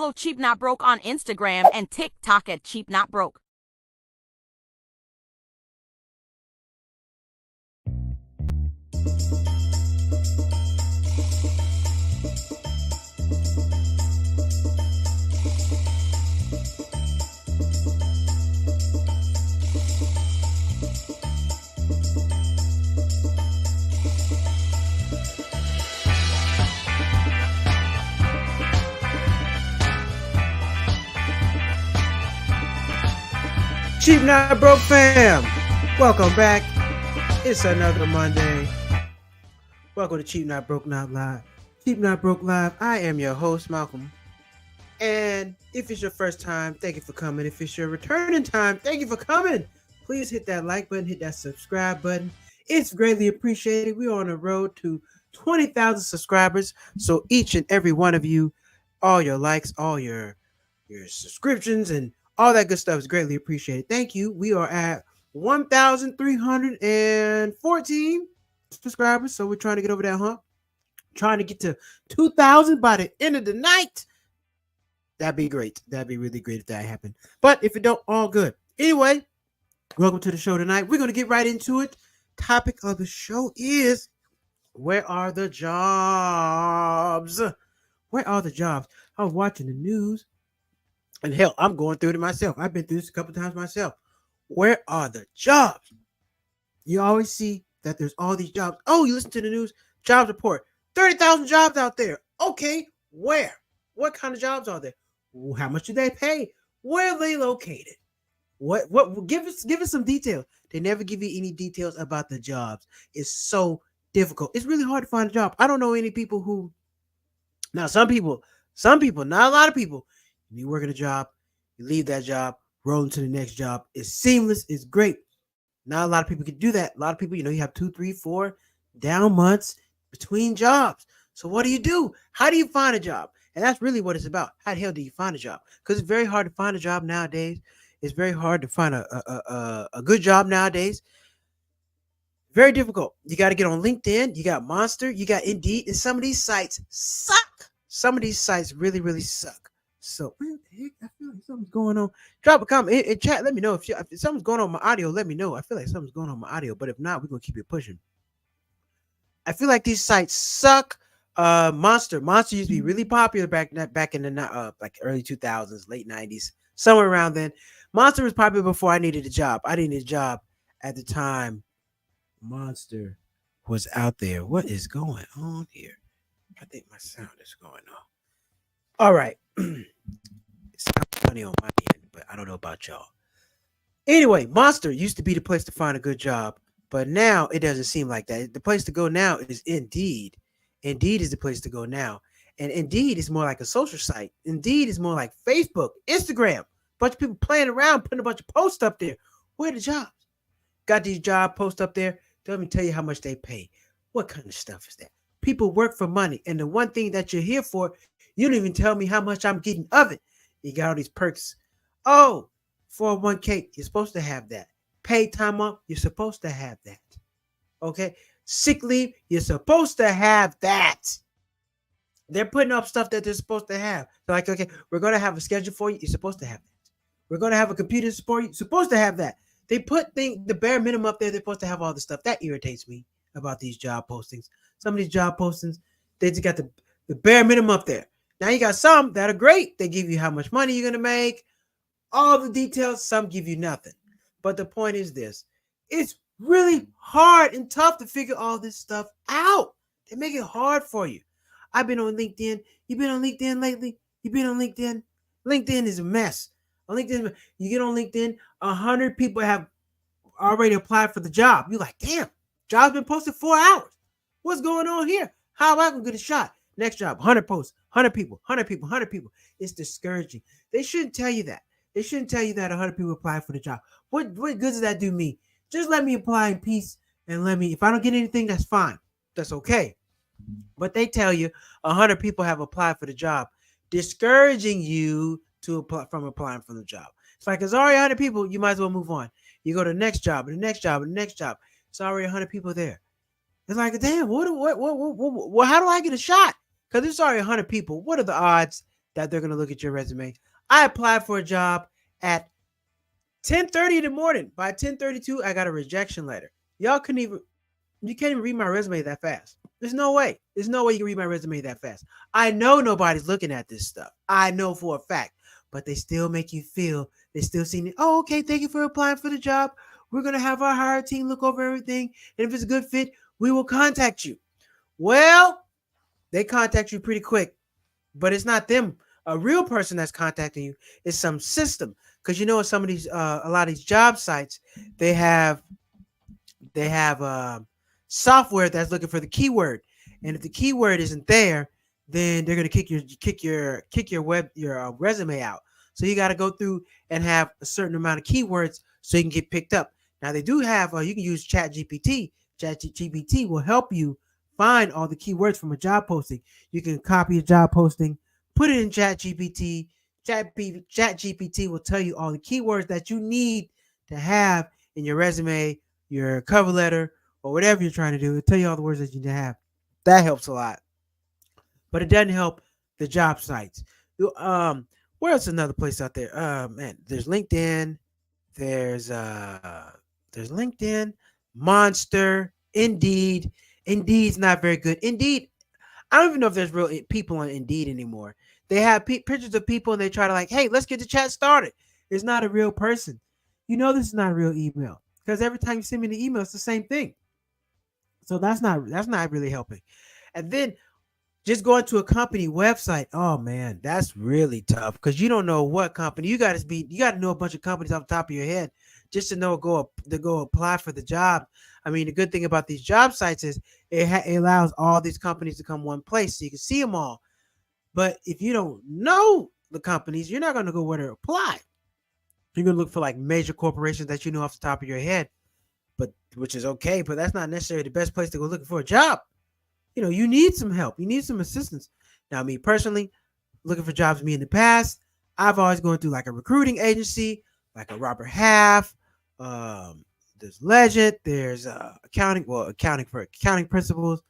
Follow Cheap Not Broke on Instagram and TikTok at Cheap Not Broke. Cheap Not Broke fam, welcome back. It's another Monday. Welcome to Cheap Not Broke Not Live. Cheap Not Broke Live. I am your host, Malcolm. And if it's your first time, thank you for coming. If it's your returning time, thank you for coming. Please hit that like button, hit that subscribe button. It's greatly appreciated. We're on the road to 20,000 subscribers. So each and every one of you, all your likes, all your subscriptions, and all that good stuff is greatly appreciated. Thank you. We are at 1,314 subscribers. So we're trying to get over that hump. Trying to get to 2,000 by the end of the night. That'd be great. That'd be really great if that happened. But if it don't, all good. Anyway, welcome to the show tonight. We're going to get right into it. Topic of the show is, where are the jobs? Where are the jobs? I was watching the news. And hell, I'm going through it myself. I've been through this a couple times myself. Where are the jobs? You always see that there's all these jobs. Oh, you listen to the news, jobs report. 30,000 jobs out there. Okay, where? What kind of jobs are there? How much do they pay? Where are they located? What give us some details. They never give you any details about the jobs. It's so difficult. It's really hard to find a job. I don't know any people who, now some people, not a lot of people. You work at a job, you leave that job, roll into the next job. It's seamless. It's great. Not a lot of people can do that. A lot of people, you have 2, 3, 4 down months between jobs. So what do? How do you find a job? And that's really what it's about. How the hell do you find a job? Because it's very hard to find a job nowadays. It's very hard to find a good job nowadays. Very difficult. You got to get on LinkedIn. You got Monster. You got Indeed. And some of these sites suck. Some of these sites really, really suck. So, where the heck? I feel like something's going on. Drop a comment in chat. Let me know if something's going on with my audio. Let me know. I feel like something's going on with my audio. But if not, we're going to keep it pushing. I feel like these sites suck. Monster used to be really popular back in the like early 2000s, late 90s, somewhere around then. Monster was popular before I needed a job. I didn't need a job at the time Monster was out there. What is going on here? I think my sound is going off. All right. It sounds funny on my end, but I don't know about y'all. Anyway, Monster used to be the place to find a good job, but now it doesn't seem like that. The place to go now is Indeed. Indeed is the place to go now. And Indeed is more like a social site. Indeed is more like Facebook, Instagram. A bunch of people playing around, putting a bunch of posts up there. Where are the jobs? Got these job posts up there. Don't even tell you how much they pay. What kind of stuff is that? People work for money. And the one thing that you're here for, you don't even tell me how much I'm getting of it. You got all these perks. Oh, 401k, you're supposed to have that. Paid time off, you're supposed to have that. Okay? Sick leave, you're supposed to have that. They're putting up stuff that they're supposed to have. They're like, okay, we're going to have a schedule for you. You're supposed to have that. We're going to have a computer support you. You're supposed to have that. They put the bare minimum up there. They're supposed to have all the stuff. That irritates me about these job postings. Some of these job postings, they just got the bare minimum up there. Now you got some that are great. They give you how much money you're going to make, all the details. Some give you nothing. But the point is this. It's really hard and tough to figure all this stuff out. They make it hard for you. I've been on LinkedIn. You've been on LinkedIn lately? You've been on LinkedIn? LinkedIn is a mess. On LinkedIn, you get on LinkedIn, 100 people have already applied for the job. You're like, damn, job's been posted 4 hours. What's going on here? How am I going to get a shot? Next job, 100 posts, 100 people, 100 people, 100 people. It's discouraging. They shouldn't tell you that. They shouldn't tell you that 100 people applied for the job. What good does that do me? Just let me apply in peace and if I don't get anything, that's fine. That's okay. But they tell you 100 people have applied for the job, discouraging you to apply from applying for the job. It's like, it's already 100 people. You might as well move on. You go to the next job and the next job and the next job. It's already 100 people there. It's like, damn, how do I get a shot? Because it's already 100 people. What are the odds that they're going to look at your resume. I applied for a job at 10:30 in the morning. By 10:32, I got a rejection letter. You can't even read my resume that fast. There's no way. There's no way you can read my resume that fast. I know nobody's looking at this stuff. I know for a fact. But they still make you feel, they still see, oh, okay, thank you for applying for the job. We're going to have our hire team look over everything. And if it's a good fit, we will contact you. Well, they contact you pretty quick, but it's not them. A real person that's contacting you is some system. Because you know, some of these, a lot of these job sites, they have software that's looking for the keyword, and if the keyword isn't there, then they're gonna kick your resume out. So you got to go through and have a certain amount of keywords so you can get picked up. Now they do have you can use ChatGPT. ChatGPT will help you find all the keywords from a job posting. You can copy a job posting, put it in ChatGPT. ChatGPT will tell you all the keywords that you need to have in your resume, your cover letter, or whatever you're trying to do. It'll tell you all the words that you need to have. That helps a lot. But it doesn't help the job sites. Where else? Another place out there? Man, there's LinkedIn. There's LinkedIn, Monster, Indeed. Indeed's not very good. Indeed, I don't even know if there's real people on Indeed anymore. They have pictures of people and they try to like, hey, let's get the chat started. It's not a real person. You know this is not a real email because every time you send me the email, it's the same thing. So that's not really helping. And then just going to a company website. Oh man, that's really tough because you don't know what company. You got to know a bunch of companies off the top of your head just to know go apply for the job. I mean, the good thing about these job sites is it allows all these companies to come one place so you can see them all. But if you don't know the companies, you're not going to go where to apply. You're going to look for like major corporations that you know off the top of your head, but which is okay, but that's not necessarily the best place to go looking for a job. You know, you need some help. You need some assistance. Now, me personally, looking for jobs, me in the past, I've always gone through like a recruiting agency, like a Robert Half. There's Legend. There's accounting for accounting principles.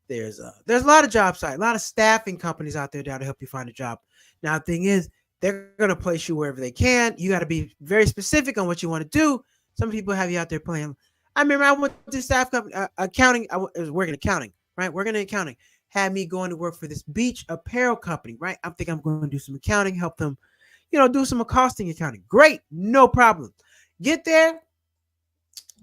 There's a lot of job sites, a lot of staffing companies out there to help you find a job. Now, the thing is, they're going to place you wherever they can. You got to be very specific on what you want to do. Some people have you out there playing. I remember I went to staff company, accounting. I was working accounting, right? Working in accounting. Had me going to work for this beach apparel company, right? I'm thinking I'm going to do some accounting, help them, do some costing accounting. Great. No problem. Get there.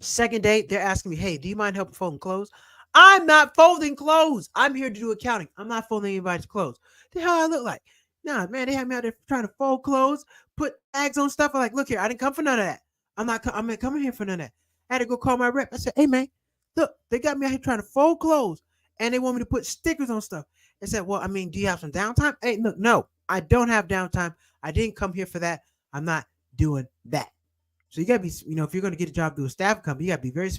Second day, they're asking me, hey, do you mind helping folding clothes? I'm not folding clothes. I'm here to do accounting. I'm not folding anybody's clothes. The hell I look like? Nah, man, they had me out there trying to fold clothes, put tags on stuff. I'm like, look here, I didn't come for none of that. I'm not coming here for none of that. I had to go call my rep. I said, hey, man, look, they got me out here trying to fold clothes, and they want me to put stickers on stuff. I said, well, I mean, do you have some downtime? Hey, look, no, I don't have downtime. I didn't come here for that. I'm not doing that. So you got to be, if you're going to get a job through a staff company, you got to be very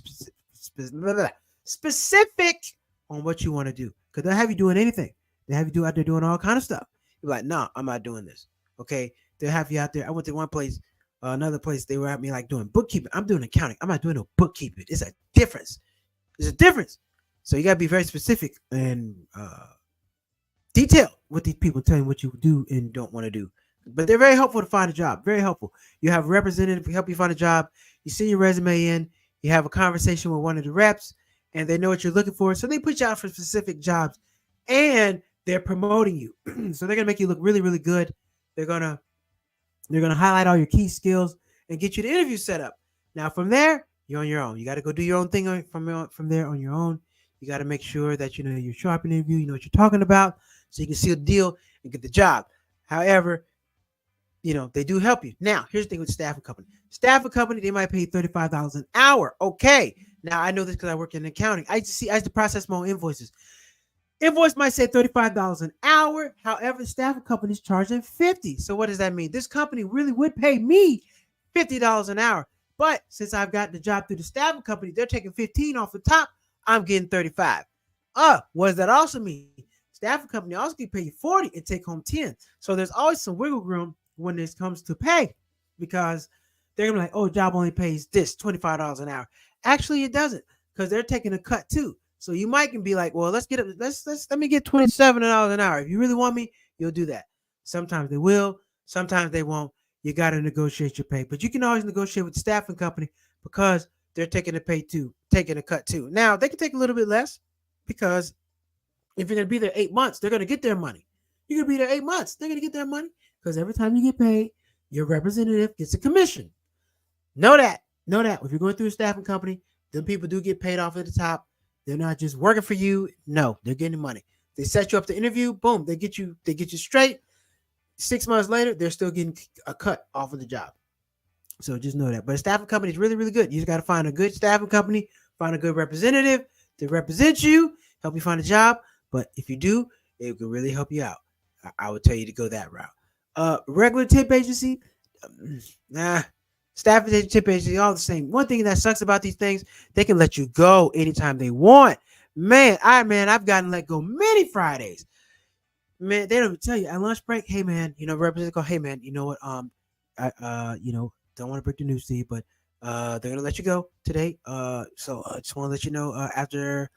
specific on what you want to do, because they'll have you doing anything. They have you out there doing all kind of stuff. You're like, no, I'm not doing this. Okay, they'll have you out there. I went to one place, another place. They were at me like doing bookkeeping. I'm doing accounting. I'm not doing no bookkeeping. It's a difference. There's a difference. So you got to be very specific and detailed with these people telling you what you do and don't want to do. But they're very helpful to find a job. Very helpful. You have a representative to help you find a job. You send your resume in. You have a conversation with one of the reps, and they know what you're looking for. So they put you out for specific jobs, and they're promoting you. So they're gonna make you look really, really good. They're gonna highlight all your key skills and get you the interview set up. Now from there, you're on your own. You got to go do your own thing from there on your own. You got to make sure that you're sharp in the interview. You know what you're talking about, so you can seal the deal and get the job. However, they do help you. Now, here's the thing with staffing company. Staffing company, they might pay $35 an hour. Okay. Now, I know this because I work in accounting. I used to process my own invoices. Invoice might say $35 an hour. However, staffing companies charging $50. So what does that mean? This company really would pay me $50 an hour. But since I've got the job through the staffing company, they're taking $15 off the top. I'm getting $35. What does that also mean? Staffing company also can pay you $40 and take home $10. So there's always some wiggle room when this comes to pay, because they're gonna be like, oh, job only pays this $25 an hour. Actually, it doesn't, because they're taking a cut too. So you might can be like, well, let me get $27 an hour. If you really want me, you'll do that. Sometimes they will, sometimes they won't. You got to negotiate your pay, but you can always negotiate with the staffing company because they're taking a pay too, taking a cut too. Now they can take a little bit less because if you're going to be there 8 months, they're going to get their money. You're going to be there 8 months, they're going to get their money because every time you get paid, your representative gets a commission. Know that. Know that. If you're going through a staffing company, then people do get paid off at the top. They're not just working for you. No, they're getting money. They set you up to interview. Boom, they get you. They get you straight. 6 months later, they're still getting a cut off of the job. So just know that. But a staffing company is really, really good. You just got to find a good staffing company, find a good representative to represent you, help you find a job. But if you do, it will really help you out. I would tell you to go that route. Regular tip agency, nah. Staffing agency, tip agency, all the same. One thing that sucks about these things, they can let you go anytime they want. I've gotten let go many Fridays. Man, they don't even tell you at lunch break. Hey, man, representative go. Hey, man, you know what? Don't want to break the news to you, but they're gonna let you go today. So I just want to let you know after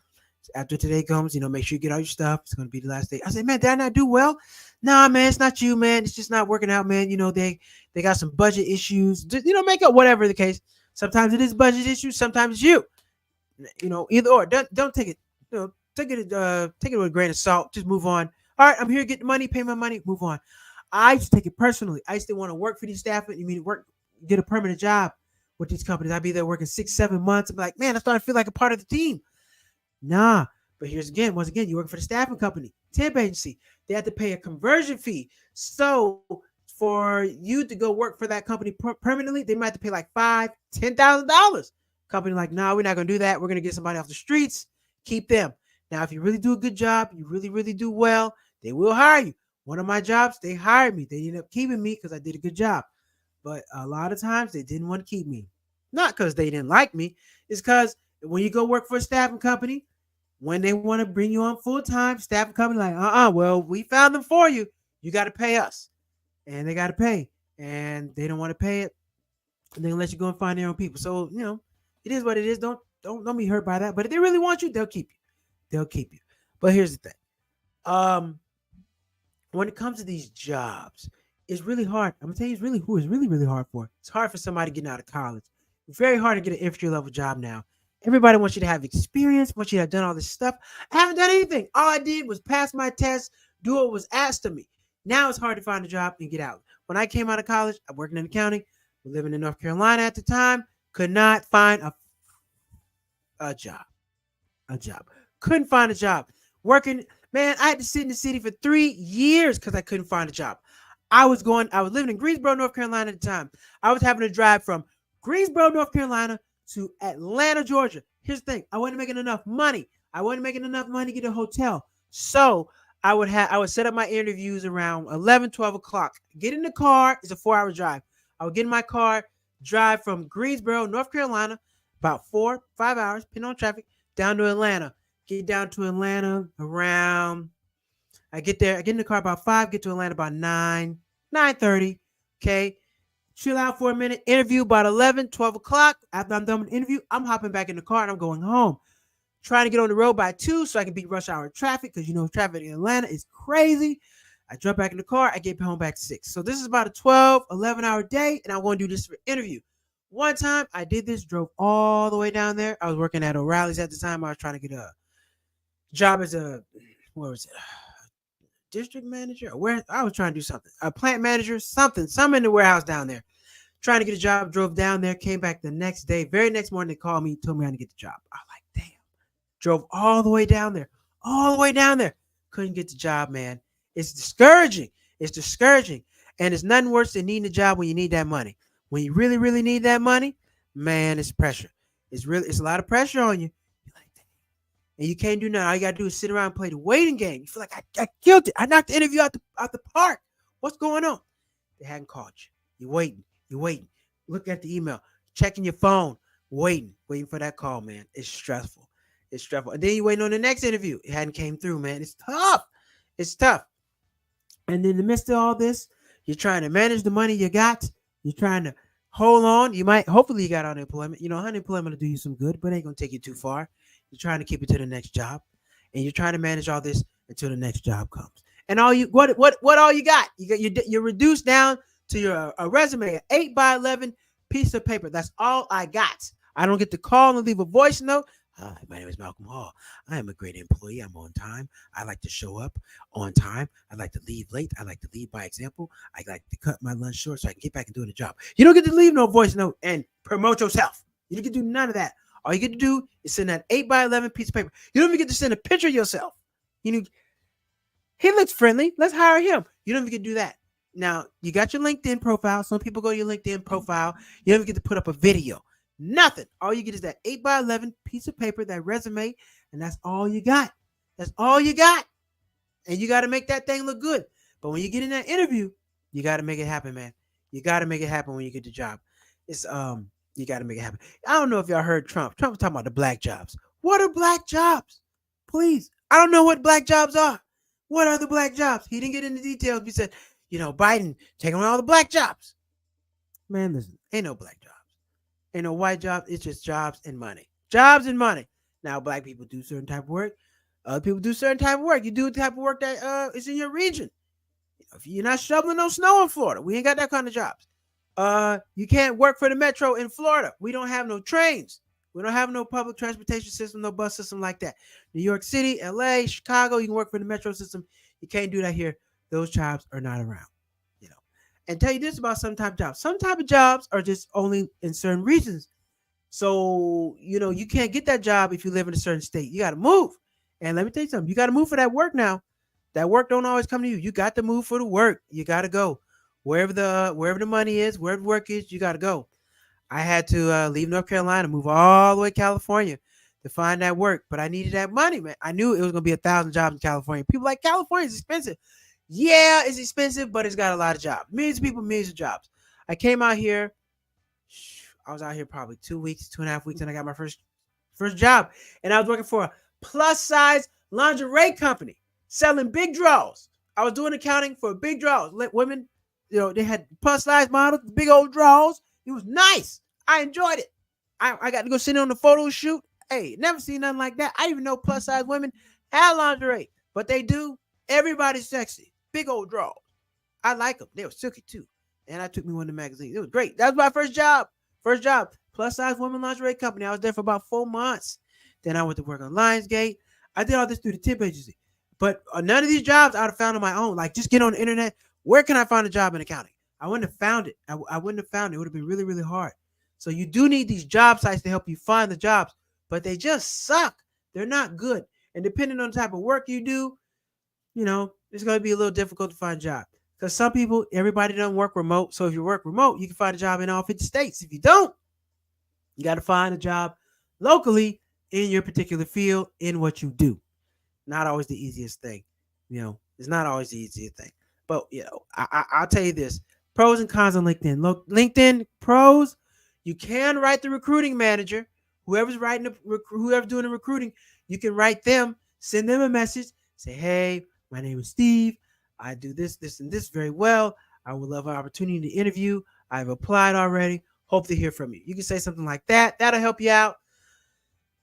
today comes, make sure you get all your stuff. It's gonna be the last day. I said, man, did I not do well? Nah, man, it's not you, man. It's just not working out, man. They got some budget issues. Just, make up whatever the case. Sometimes it is budget issues. Sometimes it's you. Either or. Don't take it. Take it with a grain of salt. Just move on. All right, I'm here to get the money, pay my money, move on. I just take it personally. I still want to work for these staff. Get a permanent job with these companies. I'd be there working 6-7 months. I'm like, man, I'm starting to feel like a part of the team. Nah, but once again, you work for the staffing company, temp agency. They have to pay a conversion fee. So for you to go work for that company permanently, they might have to pay like $5,000-$10,000. Company like, nah, we're not gonna do that. We're gonna get somebody off the streets, keep them. Now, if you really do a good job, you really, really do well, they will hire you. One of my jobs, they hired me. They ended up keeping me because I did a good job. But a lot of times they didn't want to keep me. Not because they didn't like me. It's because when you go work for a staffing company, when they want to bring you on full time, staffing company like, well, we found them for you. You got to pay us. And they got to pay. And they don't want to pay it. And they'll let you go and find their own people. So, it is what it is. Don't be hurt by that. But if they really want you, they'll keep you. They'll keep you. But here's the thing. When it comes to these jobs, it's really hard. I'm gonna tell you, it's really, really hard for. It's hard for somebody getting out of college. It's very hard to get an entry level job now. Everybody wants you to have experience, wants you to have done all this stuff. I haven't done anything. All I did was pass my test, do what was asked of me. Now it's hard to find a job and get out. When I came out of college, I worked in accounting, living in North Carolina at the time, could not find a job. Couldn't find a job. Working, man, I had to sit in the city for 3 years because I couldn't find a job. I was living in Greensboro, North Carolina at the time. I was having to drive from Greensboro, North Carolina to Atlanta, Georgia. Here's the thing. I wasn't making enough money. I wasn't making enough money to get a hotel. So I would set up my interviews around 11, 12 o'clock. Get in the car. It's a 4-hour drive. I would get in my car, drive from Greensboro, North Carolina, about 4-5 hours, depending on traffic, down to Atlanta. Get down to Atlanta around, I get in the car about 5, get to Atlanta about 9:30. Okay. Chill out for a minute. Interview about 11, 12 o'clock. After I'm done with the interview, I'm hopping back in the car and I'm going home. Trying to get on the road by 2 so I can beat rush hour traffic because traffic in Atlanta is crazy. I jump back in the car. I get home back 6. So this is about a 12, 11-hour day, and I'm going to do this for interview. One time I did this, drove all the way down there. I was working at O'Reilly's at the time. I was trying to get a job as district manager, where I was trying to do something, a plant manager, something in the warehouse down there, trying to get a job. Drove down there, came back the next day, very next morning, they called me, told me how to get the job. I was like, damn, drove all the way down there, couldn't get the job, man. It's discouraging. And it's nothing worse than needing a job when you need that money. When you really, really need that money, man, it's pressure. It's a lot of pressure on you. And you can't do nothing. All you got to do is sit around and play the waiting game. You feel like I killed it. I knocked the interview out the park. What's going on? They hadn't called you. You're waiting. Look at the email. Checking your phone. Waiting for that call, man. It's stressful. And then you're waiting on the next interview. It hadn't came through, man. It's tough. And in the midst of all this, you're trying to manage the money you got. You're trying to hold on. Hopefully you got unemployment. Unemployment will do you some good, but it ain't going to take you too far. You're trying to keep it to the next job, and you're trying to manage all this until the next job comes. And all you what all you got? You're reduced down to your a resume, an 8x11 piece of paper. That's all I got. I don't get to call and leave a voice note. Hi, my name is Malcolm Hall. I am a great employee. I'm on time. I like to show up on time. I like to leave late. I like to lead by example. I like to cut my lunch short so I can get back and do the job. You don't get to leave no voice note and promote yourself. You don't get to do none of that. All you get to do is send that 8x11 piece of paper. You don't even get to send a picture of yourself. You know, he looks friendly. Let's hire him. You don't even get to do that. Now, you got your LinkedIn profile. Some people go to your LinkedIn profile. You don't even get to put up a video. Nothing. All you get is that 8x11 piece of paper, that resume, and that's all you got. That's all you got. And you got to make that thing look good. But when you get in that interview, you got to make it happen, man. You got to make it happen when you get the job. It's you got to make it happen. I don't know if y'all heard Trump. Trump was talking about the black jobs. What are black jobs? Please. I don't know what black jobs are. What are the black jobs? He didn't get into details. He said, Biden taking on all the black jobs. Man, listen, ain't no black jobs. Ain't no white jobs. It's just jobs and money. Jobs and money. Now, black people do certain type of work. Other people do certain type of work. You do the type of work that is in your region. If you're not shoveling no snow in Florida, we ain't got that kind of jobs. You can't work for the metro in Florida. We don't have no trains. We don't have no public transportation system, no bus system like that. New York City, LA, Chicago, you can work for the metro system. You can't do that here. Those jobs are not around. And tell you this about some type of jobs. Some type of jobs are just only in certain regions. So, you can't get that job if you live in a certain state. You got to move. And let me tell you something. You got to move for that work now. That work don't always come to you. You got to move for the work. You got to go. Wherever the money is, wherever the work is, you got to go. I had to leave North Carolina, move all the way to California to find that work. But I needed that money, man. I knew it was going to be 1,000 jobs in California. People like California is expensive. Yeah, it's expensive, but it's got a lot of jobs. Millions of people, millions of jobs. I came out here. I was out here probably 2 weeks, 2.5 weeks, and I got my first job. And I was working for a plus-size lingerie company selling big draws. I was doing accounting for big draws. Let women, they had plus-size models, big old draws. It was nice. I enjoyed it. I got to go sit on the photo shoot. Hey, never seen nothing like that. I even know plus-size women have lingerie, but they do. Everybody's sexy. Big old draws. I like them. They were silky too. And I took me one of the magazines. It was great. That was my first job. Plus size women lingerie company. I was there for about 4 months. Then I went to work on Lionsgate. I did all this through the temp agency. But none of these jobs I would have found on my own. Like, just get on the internet. Where can I find a job in accounting? I wouldn't have found it. I wouldn't have found it. It would have been really, really hard. So you do need these job sites to help you find the jobs. But they just suck. They're not good. And depending on the type of work you do, it's going to be a little difficult to find a job. Because some people, everybody doesn't work remote. So if you work remote, you can find a job in all 50 states. If you don't, you got to find a job locally in your particular field in what you do. Not always the easiest thing. It's not always the easiest thing. But, I'll tell you this. Pros and cons on LinkedIn. Look, LinkedIn pros, you can write the recruiting manager. Whoever's doing the recruiting, you can write them, send them a message, say, hey, my name is Steve. I do this, and this very well. I would love an opportunity to interview. I've applied already. Hope to hear from you. You can say something like that. That'll help you out.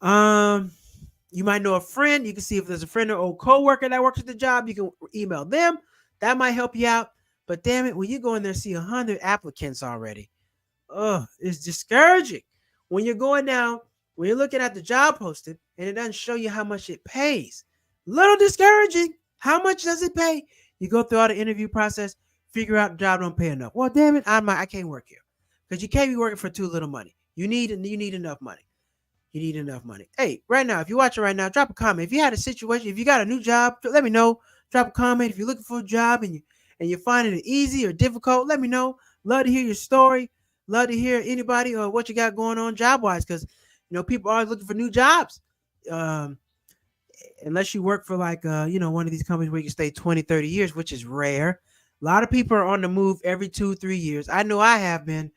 You might know a friend. You can see if there's a friend or old coworker that works at the job. You can email them. That might help you out. But damn it, when you go in there and see 100 applicants already, it's discouraging. When you're going down, when you're looking at the job posting and it doesn't show you how much it pays, little discouraging. How much does it pay? You go through all the interview process, figure out the job don't pay enough. Well, damn it, I can't work here because you can't be working for too little money. You need enough money. You need enough money. Hey, right now, if you're watching right now, drop a comment. If you had a situation, if you got a new job, let me know. Drop a comment. If you're looking for a job and you're finding it easy or difficult, let me know. Love to hear your story. Love to hear anybody or what you got going on job-wise because, people are looking for new jobs. Unless you work for like, one of these companies where you can stay 20, 30 years, which is rare. A lot of people are on the move every 2-3 years. I know I have been.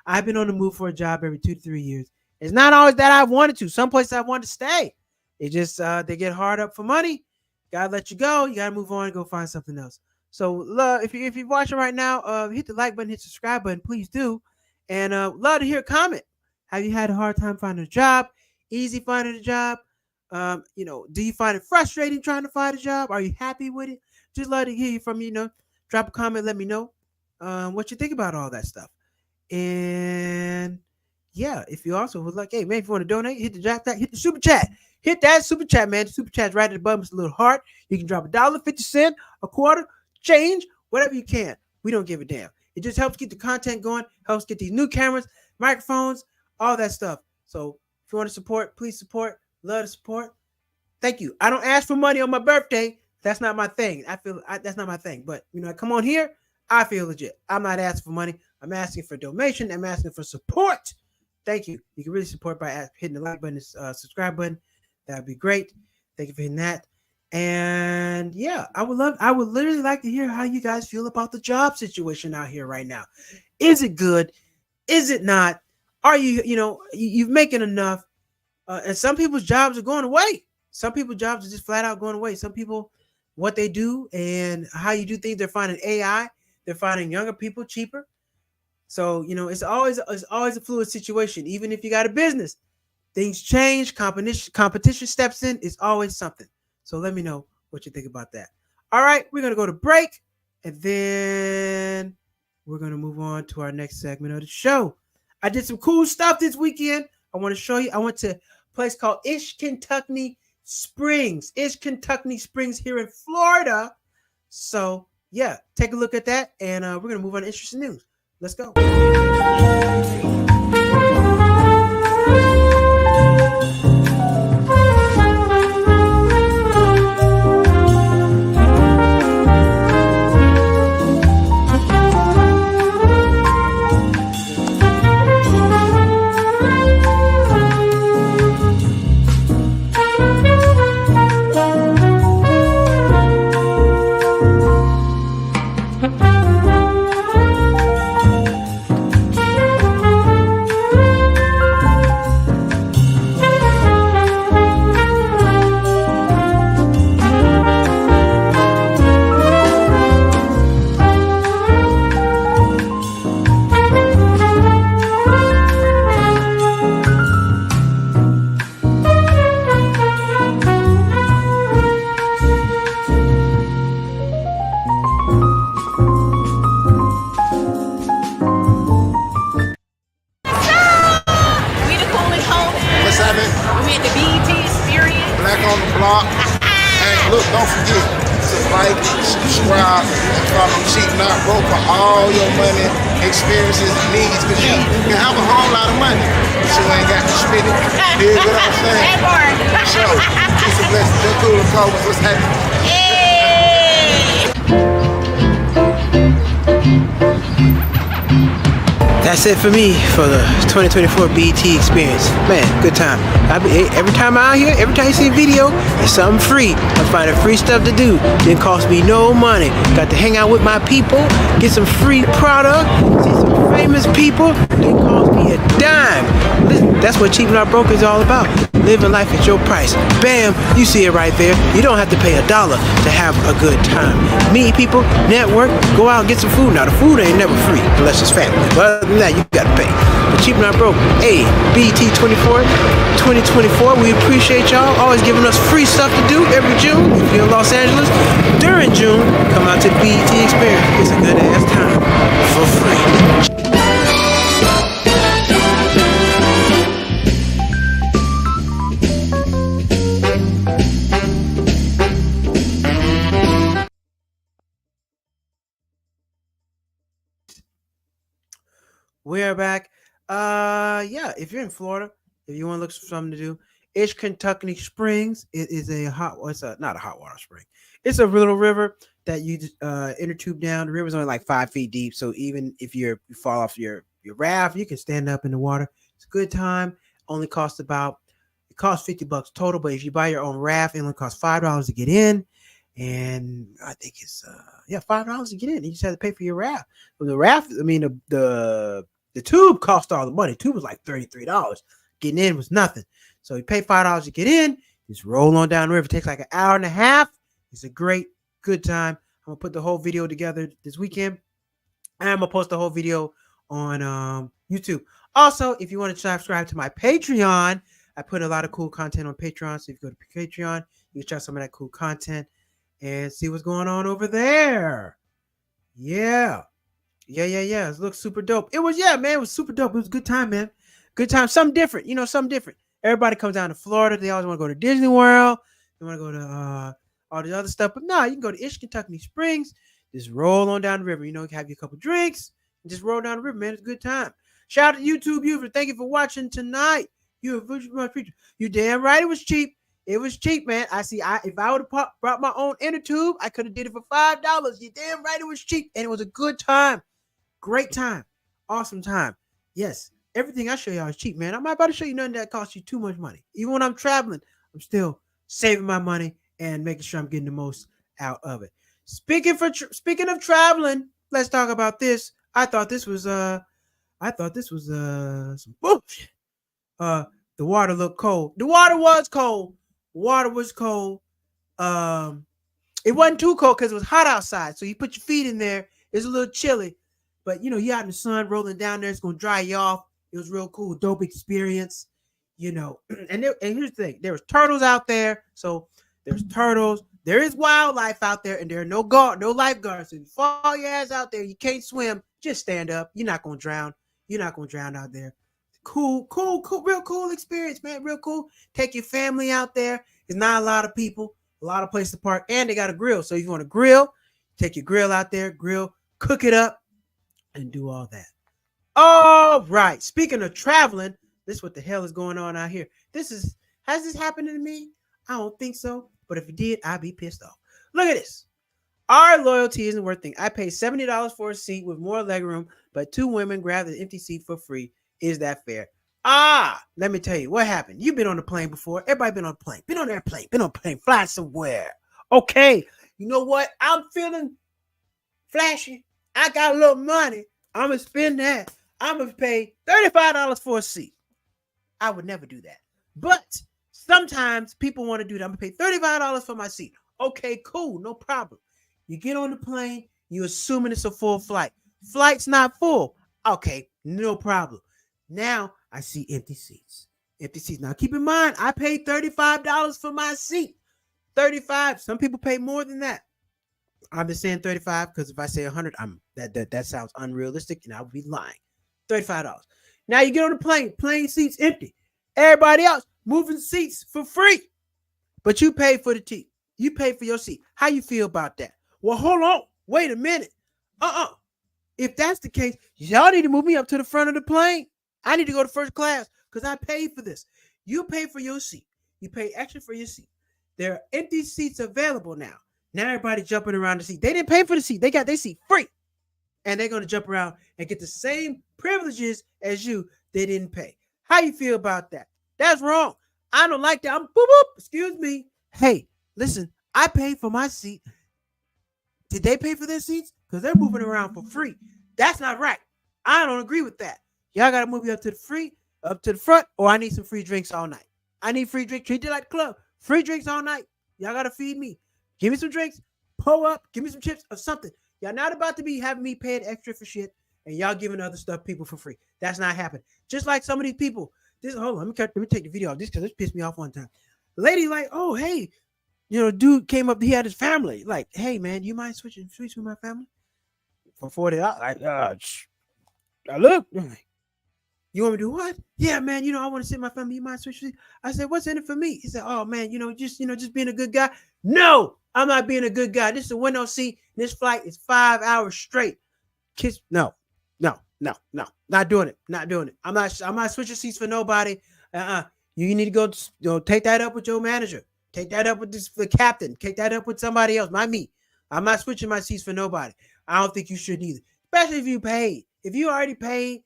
I've been on the move for a job every 2 to 3 years. It's not always that I wanted to. Some places I wanted to stay. It just, they get hard up for money. Gotta let you go. You gotta move on and go find something else. So if you're watching right now, hit the like button, hit the subscribe button, please do. And love to hear a comment. Have you had a hard time finding a job? Easy finding a job? Do you find it frustrating trying to find a job? Are you happy with it? just love to hear you from you. You know, drop a comment, let me know what you think about all that stuff. And yeah, if you also would like, hey man, if you want to donate, hit the super chat. Hit that super chat, man. The super chat's right at the bottom. It's a little heart. You can drop $1.50, a quarter, change, whatever you can. We don't give a damn. It just helps get the content going, helps get these new cameras, microphones, all that stuff. So if you want to support, please support. Love to support. Thank you. I don't ask for money on my birthday. That's not my thing. That's not my thing. But you know, I come on here, I feel legit. I'm not asking for money. I'm asking for donation. I'm asking for support. Thank you. You can really support by hitting the like button, subscribe button. That'd be great. Thank you for hitting that. And yeah, I would literally like to hear how you guys feel about the job situation out here right now. Is it good? Is it not? Are you're making enough? And some people's jobs are going away. Some people's jobs are just flat out going away. Some people, what they do and how you do things, they're finding AI. They're finding younger people cheaper. So, you know, it's always a fluid situation. Even if you got a business, things change. Competition steps in. It's always something. So let me know what you think about that. All right, we're going to go to break. And then we're going to move on to our next segment of the show. I did some cool stuff this weekend. I want to show you. I went to a place called Ish-Kentucky Springs. Ish-Kentucky Springs here in Florida. So, yeah, take a look at that. And we're going to move on to interesting news. Let's go. Don't forget to like, subscribe, and follow Cheap Not Broke for all your money, experiences, and needs. Because you can have a whole lot of money, but you ain't got to spend it. You know what I'm saying? So, peace and blessings. They're cool and cold. What's happening? That's it for me for the 2024 BET experience. Man, good time. Every time I'm out here, every time you see a video, it's something free. I'm finding free stuff to do. Didn't cost me no money. Got to hang out with my people, get some free product, see some famous people. Didn't cost me a dime. Listen, that's what Cheap Not Broke is all about. Living life at your price. Bam, you see it right there. You don't have to pay $1 to have a good time. Meet people, network, go out and get some food. Now the food ain't never free unless it's family. But other than that, you gotta pay. But Cheap Not Broke, hey, BET 2024, we appreciate y'all always giving us free stuff to do every June. If you're in Los Angeles, during June, come out to the BET experience. It's a good ass time for free. We're back. Yeah, if you're in Florida, if you want to look for something to do, Ish-Kentucky Springs. It is not a hot water spring. It's a little river that you inner tube down. The river's only like 5 feet deep, so even if you fall off your raft, you can stand up in the water. It's a good time. It costs $50 total, but if you buy your own raft, it only costs $5 to get in. And I think it's $5 to get in. You just have to pay for your raft. Well, the raft, I mean, the tube cost all the money. The tube was like $33. Getting in was nothing. So you pay $5 to get in. Just roll on down the river. It takes like an hour and a half. It's a good time. I'm gonna put the whole video together this weekend. And I'm gonna post the whole video on YouTube. Also, if you want to subscribe to my Patreon, I put a lot of cool content on Patreon. So if you go to Patreon, you can check some of that cool content. and see what's going on over there. Yeah. Yeah. It looks super dope. It was, yeah, man, it was super dope. It was a good time, man. Good time. Something different, something different. Everybody comes down to Florida. They always want to go to Disney World. They want to go to all the other stuff. But no, you can go to Ishkentucky Springs. Just roll on down the river. Have you a couple drinks and just roll down the river, man. It's a good time. Shout out to YouTube viewers. Thank you for watching tonight. You damn right it was cheap. It was cheap, man. If I would have brought my own inner tube, I could have did it for $5. You damn right it was cheap. And it was a good time. Great time. Awesome time. Yes. Everything I show y'all is cheap, man. I'm not about to show you nothing that costs you too much money. Even when I'm traveling, I'm still saving my money and making sure I'm getting the most out of it. Speaking of traveling, let's talk about this. I thought this was some bullshit. The water looked cold. The water was cold. Water was cold. It wasn't too cold because it was hot outside. So you put your feet in there. It's a little chilly. But you're out in the sun rolling down there. It's gonna dry you off. It was real cool, dope experience. And here's the thing: there was turtles out there. So there's turtles. There is wildlife out there, and there are no lifeguards. So if you fall your ass out there, you can't swim. Just stand up. You're not gonna drown. You're not gonna drown out there. Cool, real cool experience, man. Real cool. Take your family out there. There's not a lot of people, a lot of places to park, and they got a grill. So if you want to grill, take your grill out there, cook it up, and do all that. All right. Speaking of traveling, this is what the hell is going on out here. Has this happened to me? I don't think so. But if it did, I'd be pissed off. Look at this. Our loyalty isn't worth thing. I paid $70 for a seat with more legroom, but 2 women grabbed an empty seat for free. Is that fair? Let me tell you what happened. You've been on the plane before. Everybody been on a plane. Been on an airplane. Been on a plane. Flying somewhere. Okay. You know what? I'm feeling flashy. I got a little money. I'm going to spend that. I'm going to pay $35 for a seat. I would never do that. But sometimes people want to do that. I'm going to pay $35 for my seat. Okay, cool. No problem. You get on the plane. You assuming it's a full flight. Flight's not full. Okay, no problem. Now I see empty seats. Now keep in mind, I paid $35 for my seat. $35. Some people pay more than that. I'm just saying 35 because if I say 100, that sounds unrealistic and I would be lying. $35. Now you get on the plane seats empty. Everybody else moving seats for free. But you pay for the seat. You pay for your seat. How you feel about that? Well, hold on. Wait a minute. If that's the case, y'all need to move me up to the front of the plane. I need to go to first class because I paid for this. You pay for your seat. You pay extra for your seat. There are empty seats available now. Now everybody jumping around the seat. They didn't pay for the seat. They got their seat free. And they're going to jump around and get the same privileges as you. They didn't pay. How you feel about that? That's wrong. I don't like that. Excuse me. Hey, listen, I paid for my seat. Did they pay for their seats? Because they're moving around for free. That's not right. I don't agree with that. Y'all got to move me up to the front, or I need some free drinks all night. I need free drinks. Treat it like the club. Free drinks all night. Y'all got to feed me. Give me some drinks. Pull up. Give me some chips or something. Y'all not about to be having me paying extra for shit, and y'all giving other stuff people for free. That's not happening. Just like some of these people. Hold on. Let me take the video off this because this pissed me off one time. Lady like, oh, hey, dude came up. He had his family. Like, hey, man, you mind switching with my family for $40? Like, I look. You want me to do what? Yeah, man. I want to sit with my family. You mind switching? I said, what's in it for me? He said, oh man, just being a good guy. No, I'm not being a good guy. This is a window seat. This flight is 5 hours straight. Kiss? No, not doing it. Not doing it. I'm not switching seats for nobody. You need to go take that up with your manager. Take that up with the captain. Take that up with somebody else. Not me. I'm not switching my seats for nobody. I don't think you should either. Especially if you paid. If you already paid,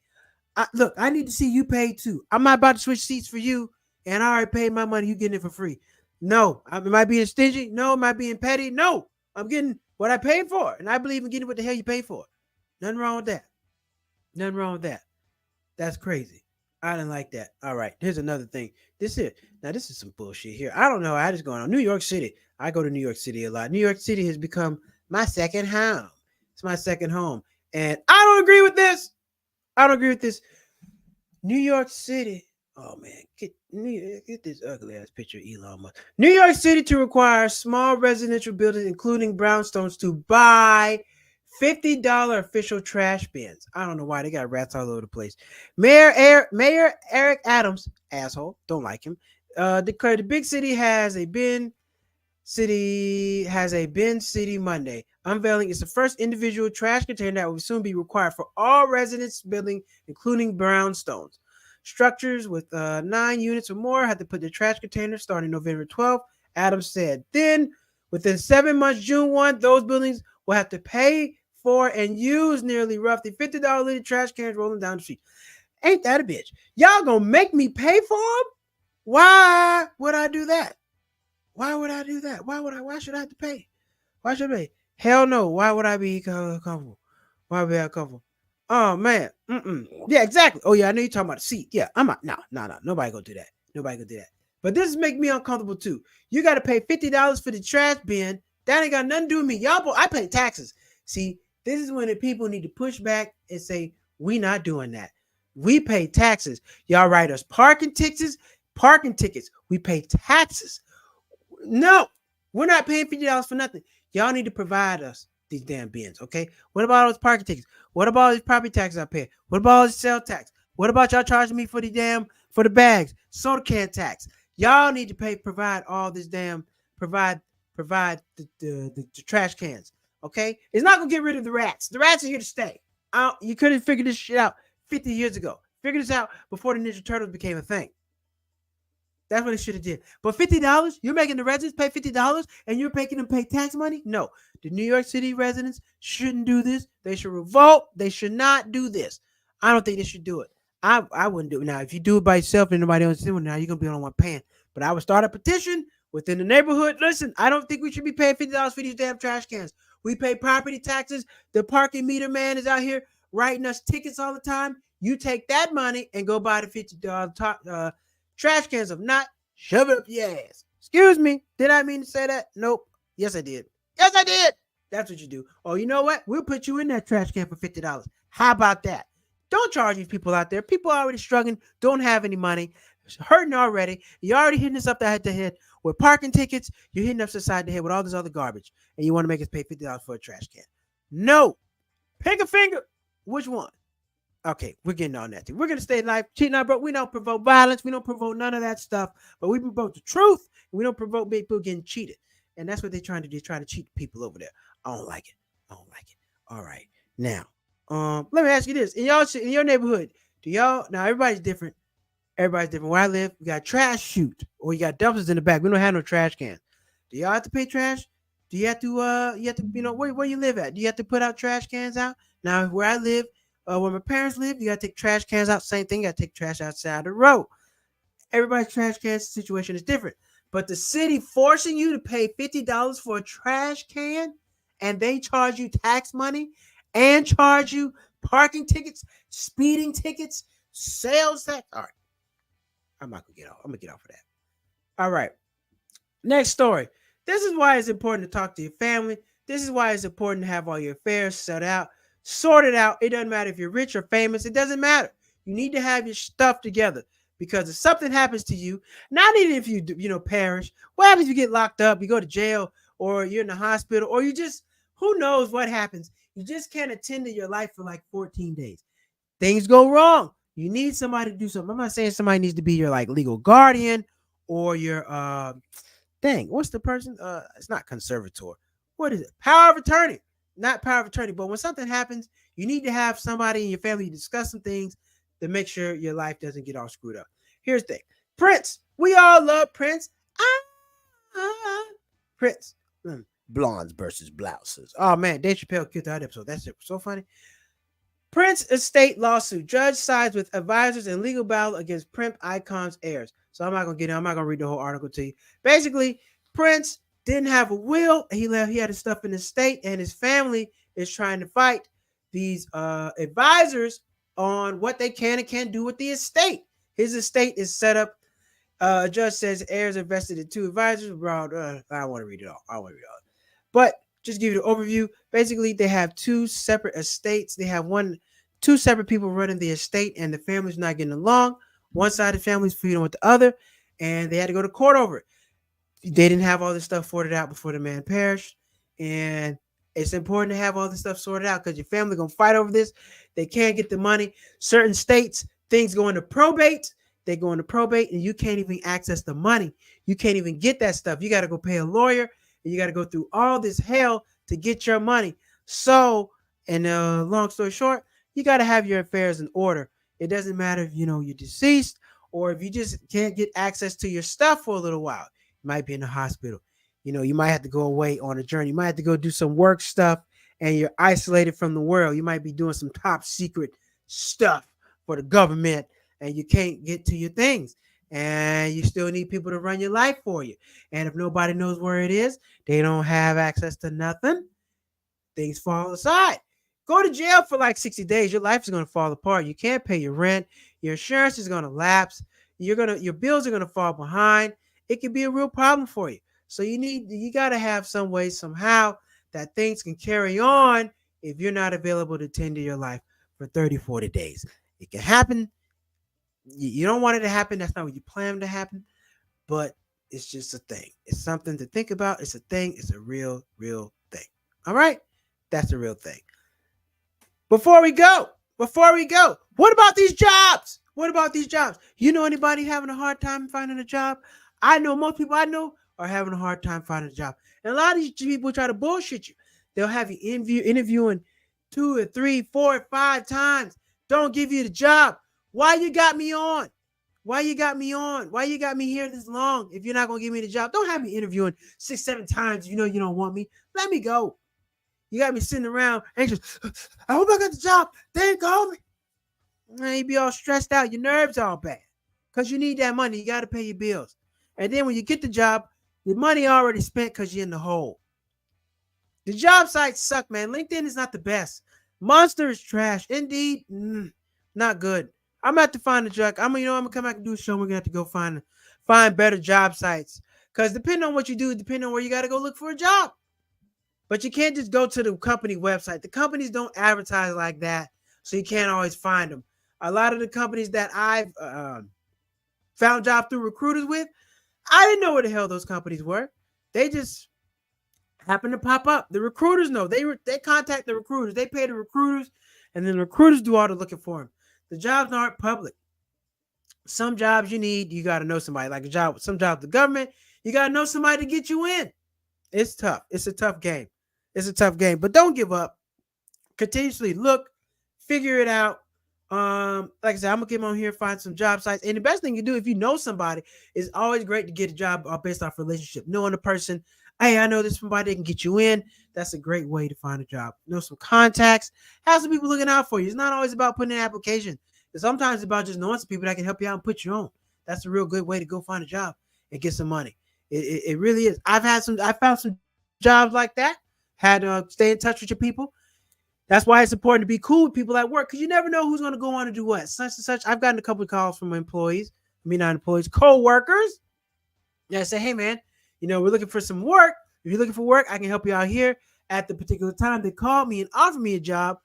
look, I need to see you paid too. I'm not about to switch seats for you, and I already paid my money. You getting it for free? No. Am I being stingy? No. Am I being petty? No. I'm getting what I paid for, and I believe in getting what the hell you paid for. Nothing wrong with that. Nothing wrong with that. That's crazy. I didn't like that. All right. Here's another thing. This is some bullshit here. I don't know how this is going on. New York City. I go to New York City a lot. New York City has become my second home. It's my second home. And I don't agree with this. New York City. Oh man, get this ugly ass picture of Elon Musk. New York City to require small residential buildings, including brownstones, to buy $50 official trash bins. I don't know why they got rats all over the place. Mayor Eric Adams, asshole, don't like him, declared the big bin city Monday, unveiling it's the first individual trash container that will soon be required for all residents building, including brownstones. Structures with 9 units or more had to put their trash containers starting November 12th, Adams said. Then, within 7 months, June 1, those buildings will have to pay for and use nearly roughly $50 litre trash cans rolling down the street. Ain't that a bitch? Y'all gonna make me pay for them? Why would I do that? Why would I do that? Why should I have to pay? Why should I pay? Hell no. Why would I be comfortable? Why would I be uncomfortable? Oh man. Yeah, exactly. Oh yeah, I know you're talking about the seat. Yeah, I'm not. No. Nobody gonna do that. Nobody gonna do that. But this make me uncomfortable too. You gotta pay $50 for the trash bin. That ain't got nothing to do with me. I pay taxes. See, this is when the people need to push back and say, we not doing that. We pay taxes. Y'all write us parking tickets. We pay taxes. No, we're not paying $50 for nothing. Y'all need to provide us these damn bins, okay? What about all those parking tickets? What about all these property taxes I pay? What about all this sales tax? What about y'all charging me for the bags, soda can tax? Y'all need to provide all this provide the trash cans, okay? It's not gonna get rid of the rats. The rats are here to stay. You couldn't figure this shit out 50 years ago. Figure this out before the Ninja Turtles became a thing. That's what they should have did. But $50, you're making the residents pay $50 and you're making them pay tax money? No. The New York City residents shouldn't do this. They should revolt. They should not do this. I don't think they should do it. I wouldn't do it. Now, if you do it by yourself and nobody else is doing it, now you're going to be on one paying. But I would start a petition within the neighborhood. Listen, I don't think we should be paying $50 for these damn trash cans. We pay property taxes. The parking meter man is out here writing us tickets all the time. You take that money and go buy the $50 trash cans. If not, shove it up your ass. Excuse me. Did I mean to say that? Nope. Yes, I did. Yes, I did. That's what you do. Oh, you know what? We'll put you in that trash can for $50. How about that? Don't charge these people out there. People are already struggling, don't have any money, hurting already. You're already hitting us up the head with parking tickets. You're hitting us upside the head with all this other garbage. And you want to make us pay $50 for a trash can. No. Pick a finger. Which one? Okay, we're getting on that thing. We're going to stay alive. Cheating out, bro. We don't provoke violence. We don't provoke none of that stuff. But we provoke the truth. We don't provoke people getting cheated. And that's what they're trying to do. They're trying to cheat people over there. I don't like it. All right. Now, let me ask you this. In your neighborhood, now everybody's different. Where I live, we got trash chute. Or you got dumpsters in the back. We don't have no trash cans. Do y'all have to pay trash? Do you have to, where you live at? Do you have to put out trash cans out? Now, where I live, where my parents live, you got to take trash cans out. Same thing, you got to take trash outside the road. Everybody's trash can situation is different. But the city forcing you to pay $50 for a trash can and they charge you tax money and charge you parking tickets, speeding tickets, sales tax. All right. I'm not going to get off. I'm going to get off of that. All right. Next story. This is why it's important to talk to your family. This is why it's important to have all your affairs sorted out. It doesn't matter if you're rich or famous. It doesn't matter. You need to have your stuff together because if something happens to you, not even if you perish, what happens if you get locked up, you go to jail, or you're in the hospital, or you just, who knows what happens. You just can't attend to your life for like 14 days. Things go wrong. You need somebody to do something. I'm not saying somebody needs to be your like legal guardian or your what's the person? It's not conservator. What is it? Power of attorney. Not power of attorney, but when something happens, you need to have somebody in your family discuss some things to make sure your life doesn't get all screwed up. Here's the thing. Prince. We all love Prince. Prince. Blondes versus blouses. Oh man, Dave Chappelle killed that episode. That's so funny. Prince estate lawsuit. Judge sides with advisors and legal battle against Prince icon's heirs. So I'm not gonna read the whole article to you. Basically, Prince didn't have a will. He had his stuff in his estate, and his family is trying to fight these advisors on what they can and can't do with the estate. His estate is set up. A judge says heirs are vested in 2 advisors. I don't want to read it all. But just give you the overview. Basically, they have 2 separate estates. They have 2 separate people running the estate, and the family's not getting along. One side of the family is feuding with the other, and they had to go to court over it. They didn't have all this stuff sorted out before the man perished, and it's important to have all this stuff sorted out because your family gonna fight over this. They can't get the money. Certain states, things go into probate. They go into probate, and you can't even access the money. You can't even get that stuff. You got to go pay a lawyer, and you got to go through all this hell to get your money. So, and long story short, you got to have your affairs in order. It doesn't matter if you're deceased or if you just can't get access to your stuff for a little while. You might be in the hospital. You might have to go away on a journey. You might have to go do some work stuff, and you're isolated from the world. You might be doing some top secret stuff for the government, and you can't get to your things. And you still need people to run your life for you. And if nobody knows where it is, they don't have access to nothing, things fall aside. Go to jail for like 60 days. Your life is going to fall apart. You can't pay your rent. Your insurance is going to lapse. Your bills are going to fall behind. It can be a real problem for you. So you got to have some way, somehow, that things can carry on if you're not available to tend to your life for 30, 40 days. It can happen. You don't want it to happen. That's not what you plan to happen. But it's just a thing. It's something to think about. It's a thing. It's a real thing. All right? That's a real thing. Before we go, what about these jobs? You know anybody having a hard time finding a job? I know most people I know are having a hard time finding a job. And a lot of these people try to bullshit you. They'll have you interviewing 2 or 3, 4 or 5 times. Don't give you the job. Why you got me on? Why you got me here this long if you're not going to give me the job? Don't have me interviewing 6, 7 times. You don't want me. Let me go. You got me sitting around anxious. I hope I got the job. They ain't call me. Man, you be all stressed out. Your nerves all bad because you need that money. You got to pay your bills. And then when you get the job, the money already spent because you're in the hole. The job sites suck, man. LinkedIn is not the best. Monster is trash. Indeed, not good. I'm gonna have to find a job. I'm gonna come back and do a show. We're gonna have to go find better job sites. Because depending on what you do, depending on where you got to go look for a job. But you can't just go to the company website. The companies don't advertise like that, so you can't always find them. A lot of the companies that I've found jobs through recruiters with, I didn't know where the hell those companies were. They just happened to pop up. The recruiters know. They contact the recruiters. They pay the recruiters, and then the recruiters do all the looking for them. The jobs aren't public. Some jobs you got to know somebody. Like some jobs with the government, you got to know somebody to get you in. It's tough. It's a tough game. But don't give up. Continuously look, figure it out. Like I said, I'm gonna come on here, find some job sites. And the best thing you do if you know somebody is always great to get a job based off relationship. Knowing the person, hey, I know this somebody that can get you in. That's a great way to find a job. Know some contacts. Have some people looking out for you. It's not always about putting in an application. It's sometimes about just knowing some people that can help you out and put you on. That's a real good way to go find a job and get some money. It really is. I found some jobs like that. Had to stay in touch with your people. That's why it's important to be cool with people at work because you never know who's going to go on and do what. Such and such. I've gotten a couple of calls from co-workers. Yeah, I say, hey, man, we're looking for some work. If you're looking for work, I can help you out here. At the particular time they called me and offered me a job,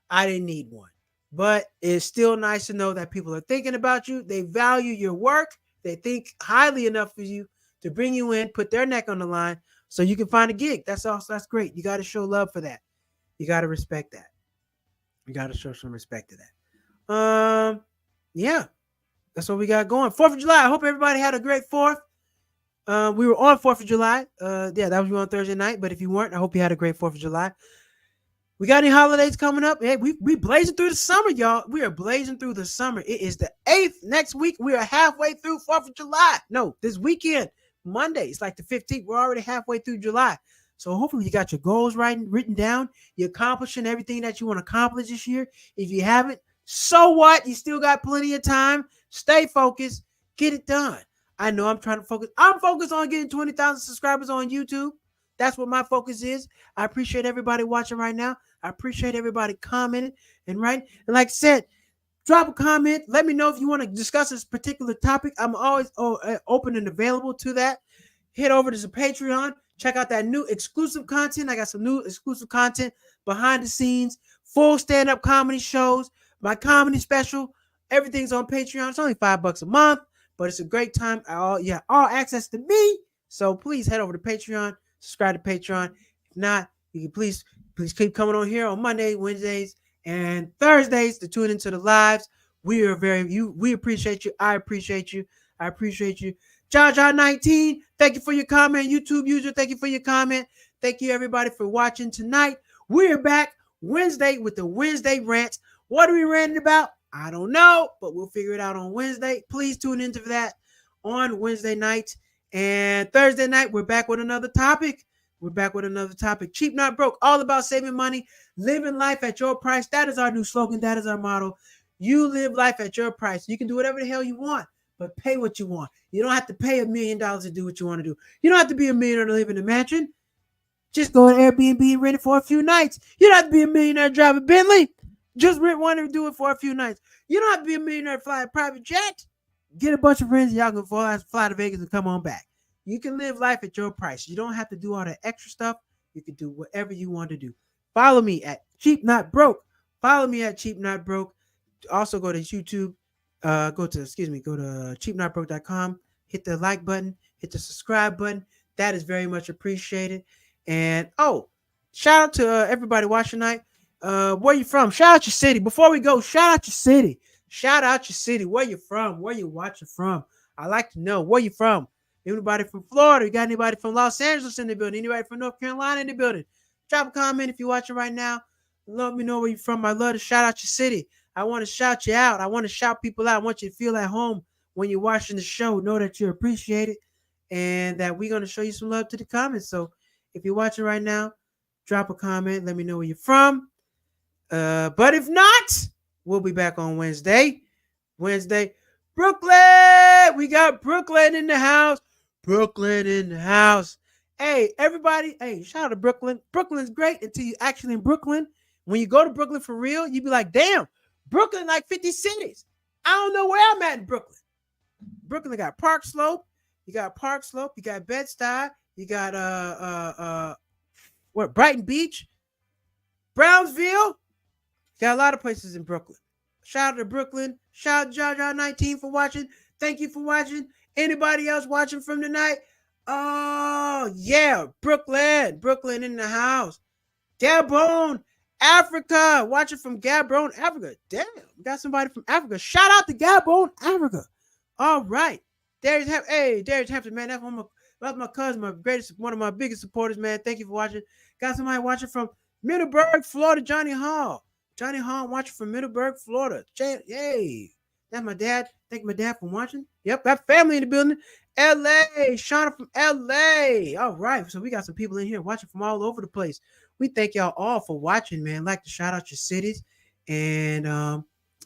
I didn't need one. But it's still nice to know that people are thinking about you. They value your work. They think highly enough of you to bring you in, put their neck on the line so you can find a gig. That's great. You got to show love for that. You got to respect that. You got to show some respect to that. Yeah, that's what we got going. 4th of July. I hope everybody had a great 4th. We were on 4th of July. That was on Thursday night. But if you weren't, I hope you had a great 4th of July. We got any holidays coming up? Hey, we blazing through the summer, y'all. We are blazing through the summer. It is the 8th. Next week, we are halfway through 4th of July. No, this weekend, Monday. It's like the 15th. We're already halfway through July. So hopefully you got your goals written down. You're accomplishing everything that you want to accomplish this year. If you haven't, so what? You still got plenty of time. Stay focused. Get it done. I know I'm trying to focus. I'm focused on getting 20,000 subscribers on YouTube. That's what my focus is. I appreciate everybody watching right now. I appreciate everybody commenting and writing. And like I said, drop a comment. Let me know if you want to discuss this particular topic. I'm always open and available to that. Head over to the Patreon. Check out that new exclusive content. I got some new exclusive content behind the scenes, full stand-up comedy shows, my comedy special, Everything's on Patreon. It's only $5 a month, but it's a great time. All access to me. So please head over to Patreon, subscribe to Patreon. If not, you can please keep coming on here on Monday, Wednesdays, and Thursdays to tune into the lives. We appreciate you. I appreciate you. I appreciate you. Jaja19, thank you for your comment. YouTube user, thank you for your comment. Thank you everybody for watching tonight. We're back Wednesday with the Wednesday rants. What are we ranting about? I don't know, but we'll figure it out on Wednesday. Please tune into that on Wednesday night. And Thursday night, we're back with another topic. Cheap Not Broke, all about saving money, living life at your price. That is our new slogan. That is our motto. You live life at your price. You can do whatever the hell you want, but pay what you want. You don't have to pay $1 million to do what you want to do. You don't have to be a millionaire to live in a mansion. Just go to Airbnb and rent it for a few nights. You don't have to be a millionaire to drive a Bentley. Just rent one and do it for a few nights. You don't have to be a millionaire to fly a private jet. Get a bunch of friends and y'all can fly to Vegas and come on back. You can live life at your price. You don't have to do all that extra stuff. You can do whatever you want to do. Follow me at Cheap Not Broke. Also go to YouTube. Go to cheapnotbroke.com. Hit the like button. Hit the subscribe button. That is very much appreciated. And shout out to everybody watching tonight. Where you from? Shout out your city. Before we go, shout out your city. Where you from? Where you watching from? I like to know where you from. Anybody from Florida? You got anybody from Los Angeles in the building? Anybody from North Carolina in the building? Drop a comment if you're watching right now. Let me know where you're from. I love to shout out your city. I want to shout you out. I want to shout people out. I want you to feel at home when you're watching the show. Know that you're appreciated and that we're going to show you some love to the comments. So if you're watching right now, drop a comment. Let me know where you're from. But if not, we'll be back on Wednesday. Brooklyn! We got Brooklyn in the house. Hey, everybody. Hey, shout out to Brooklyn. Brooklyn's great until you're actually in Brooklyn. When you go to Brooklyn for real, you be like, damn, Brooklyn like 50 cities. I don't know where I'm at in Brooklyn. Brooklyn got Park Slope. You got Bed-Stuy. You got Brighton Beach, Brownsville. Got a lot of places in Brooklyn. Shout out to Brooklyn. Shout out to Jaja19 for watching. Thank you for watching. Anybody else watching from tonight? Oh, yeah. Brooklyn in the house. Gabon, Africa. Watching from Gabon, Africa. Damn, we got somebody from Africa. Shout out to Gabon, Africa. All right. Darius Hampton, man. That's my cousin, one of my biggest supporters, man. Thank you for watching. Got somebody watching from Middleburg, Florida, Johnny Hall. Johnny Hall watching from Middleburg, Florida. Yay. That's my dad. Thank my dad for watching. Yep, got family in the building. LA, Shauna from LA. All right. So we got some people in here watching from all over the place. We thank y'all all for watching, man. Like to shout out your cities. And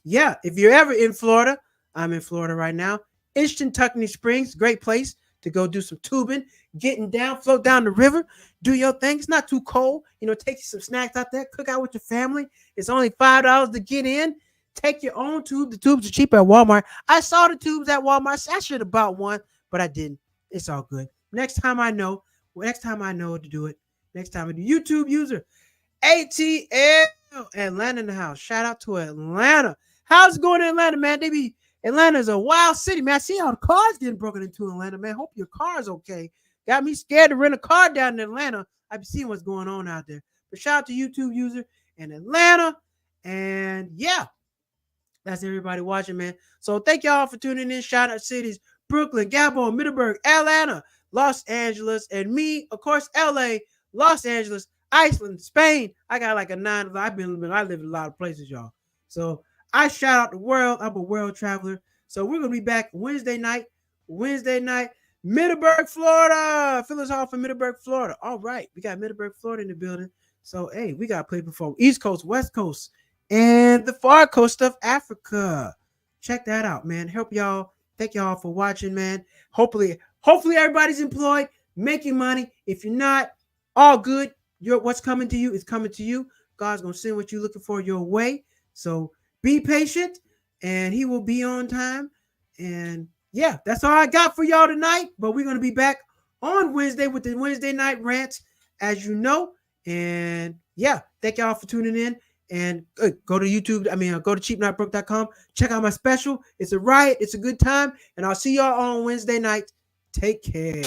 if you're ever in Florida, I'm in Florida right now. Tuckney Springs, great place to go do some tubing, getting down, float down the river, do your thing. It's not too cold. Take you some snacks out there, cook out with your family. It's only $5 to get in. Take your own tube. The tubes are cheap at Walmart. I saw the tubes at Walmart. I should have bought one, but I didn't. It's all good. Next time I know to do it. Next time I do. YouTube user ATL Atlanta in the house. Shout out to Atlanta. How's it going in Atlanta, man? Atlanta is a wild city, man. I see all the cars getting broken into Atlanta, man. Hope your car's okay. Got me scared to rent a car down in Atlanta. I've seen what's going on out there. But shout out to YouTube user in Atlanta. And yeah, that's everybody watching, man. So thank y'all for tuning in. Shout out cities, Brooklyn, Gabon, Middleburg, Atlanta, Los Angeles, and me, of course, LA, Los Angeles, Iceland, Spain. I got like a 9. I live in a lot of places, y'all. So I shout out the world. I'm a world traveler. So we're going to be back Wednesday night, Middleburg, Florida. Phyllis Hall from Middleburg, Florida. All right. We got Middleburg, Florida in the building. So, hey, we got people from East Coast, West Coast, and the far coast of Africa. Check that out, man. Help y'all. Thank y'all for watching, man. Hopefully everybody's employed, making money. If you're not, all good. What's coming to you is coming to you. God's going to send what you're looking for your way. So be patient, and he will be on time. And yeah, that's all I got for y'all tonight. But we're going to be back on Wednesday with the Wednesday night rants, as you know. And yeah, thank y'all for tuning in. And go to YouTube. Go to cheapnotbroke.com. Check out my special. It's a riot. It's a good time. And I'll see y'all on Wednesday night. Take care.